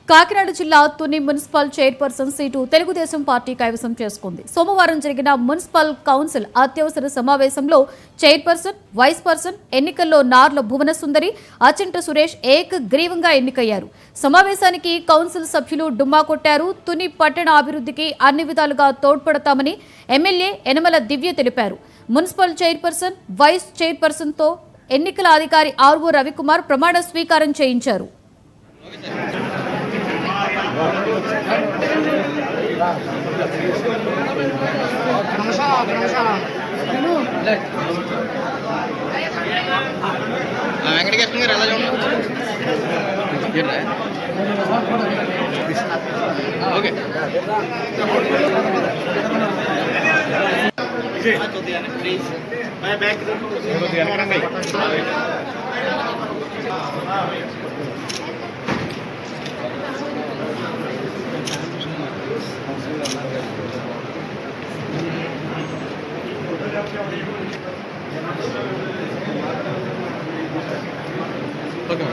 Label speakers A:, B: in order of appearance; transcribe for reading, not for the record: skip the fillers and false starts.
A: కాకినాడ జిల్లా Tuni municipal chairperson seat Telugu Desam party కైవసం చేసుకుంది. సోమవారం జరిగిన మున్సిపల్ కౌన్సిల్ అత్యవసర సమావేశంలో చైర్పర్సన్, వైస్ పర్సన్ ఎన్నికల్లో నార్ల భువనసుందరి, అచింట సురేష్ ఏకగ్రీవంగా ఎన్నికయ్యారు. సమావేశానికి కౌన్సిల్ సభ్యులు డుమ్మా కొట్టారు. తుని పట్టణ అభివృద్ధికి అన్ని విధాలుగా తోడ్పడతామని ఎమ్మెల్యే యనమల దివ్య తెలిపారు. మున్సిపల్ చైర్పర్సన్, వైస్ చైర్పర్సన్తో ఎన్నికల అధికారి ఆర్వో రవికుమార్ ప్రమాణ స్వీకారం చేయించారు.
B: వెంకటకృష్ణ గారు ఎలా ఓకే ప్లీజ్ బ్యాక్ ఓకే